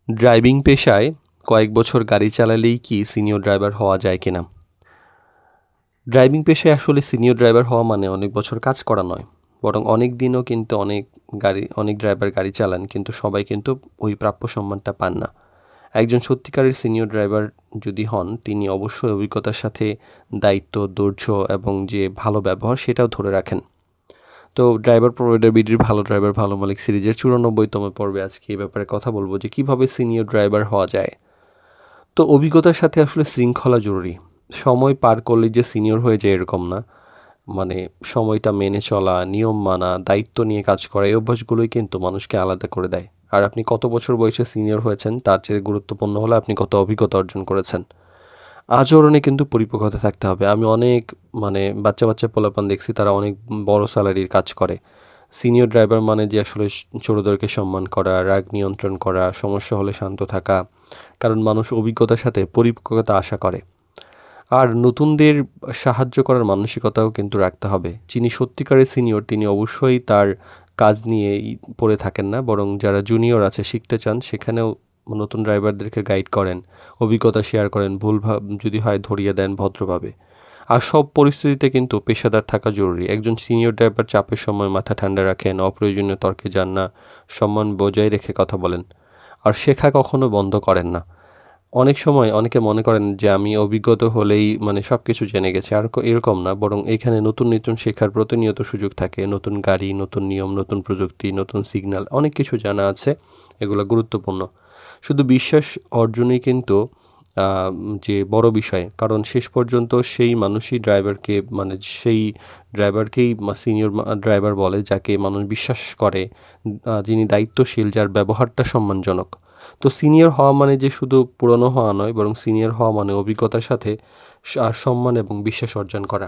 Driving পেশায় কয়েক বছর গাড়ি চালালেই কি সিনিয়র ড্রাইভার হওয়া যায় কিনা? ড্রাইভিং পেশায় আসলে সিনিয়র ড্রাইভার হওয়া মানে অনেক বছর কাজ করা নয়। বরং অনেক দিনও কিন্তু অনেক ড্রাইভার গাড়ি চালান কিন্তু সবাই কিন্তু ওই প্রাপ্য সম্মানটা পান না। একজন সত্যিকারের সিনিয়র ড্রাইভার যদি হন তিনি অবশ্যই অভিজ্ঞতার সাথে দায়িত্ব, ধৈর্য এবং যে ভালো ব্যবহার সেটাও ধরে রাখেন। তো ড্রাইভার প্রোভাইডার বিডির ভালো ড্রাইভার ভালো মালিক সিরিজের 94তম পর্বে আজকে এই ব্যাপারে কথা বলব যে কিভাবে সিনিয়র ড্রাইভার হওয়া যায়। তো অভিজ্ঞতার সাথে আসলে শৃঙ্খলা জরুরি। সময় পার করলেই যে সিনিয়র হয়ে যায় এরকম না। মানে সময়টা মেনে চলা, নিয়ম মানা, দায়িত্ব নিয়ে কাজ করা এই অভ্যাসগুলোই কিন্তু মানুষকে আলাদা করে দেয়। আর আপনি কত বছর বয়সে সিনিয়র হয়েছেন তার চেয়ে গুরুত্বপূর্ণ হলো আপনি কত অভিজ্ঞতা অর্জন করেছেন। আচরণে কিন্তু পরিপক্কতা থাকতে হবে। আমি অনেক বাচ্চা পোলাপান দেখছি তারা অনেক বড় স্যালারির কাজ করে। সিনিয়র ড্রাইভার মানে যে আসলে ছোটদেরকে সম্মান করা, রাগ নিয়ন্ত্রণ করা, সমস্যা হলে শান্ত থাকা। কারণ মানুষ অভিজ্ঞতার সাথে পরিপক্কতা আশা করে। আর নতুনদের সাহায্য করার মানসিকতাও কিন্তু রাখতে হবে। যিনি সত্যিকারের সিনিয়র তিনি অবশ্যই তার কাজ নিয়েই পড়ে থাকেন না, বরং যারা জুনিয়র আছে শিখতে চান সেখানেও নতুন ড্রাইভারদেরকে গাইড করেন, অভিজ্ঞতা শেয়ার করেন, যদি হয় ধরিয়ে দেন ভদ্রভাবে। আর সব পরিস্থিতিতে কিন্তু পেশাদার থাকা জরুরি। একজন সিনিয়র ড্রাইভার চাপের সময় মাথা ঠান্ডা রাখেন, অপ্রয়োজনীয় তর্কে যান না, সম্মান বজায় রেখে কথা বলেন। আর শেখা কখনো বন্ধ করেন না। অনেক সময় অনেকে মনে করেন যে আমি অভিজ্ঞতা হলেই সব কিছু জেনে গেছি। আর এরকম না, বরং এখানে নতুন শেখার প্রতিনিয়ত সুযোগ থাকে। নতুন গাড়ি, নতুন নিয়ম, নতুন প্রযুক্তি, নতুন সিগন্যাল অনেক কিছু জানা আছে। এগুলো গুরুত্বপূর্ণ। শুধু বিশ্বাস অর্জনই কিন্তু আ যে বড় বিষয়। কারণ শেষ পর্যন্ত সেই মানুষই সেই ড্রাইভারকেই সিনিয়র ড্রাইভার বলে যাকে মানুষ বিশ্বাস করে, যিনি দায়িত্বশীল, যার ব্যবহারটা সম্মানজনক। তো সিনিয়র হওয়া মানে যে শুধু পুরনো হওয়া নয়, বরং সিনিয়র হওয়া মানে অভিজ্ঞতার সাথে সম্মান এবং বিশ্বাস অর্জন করা।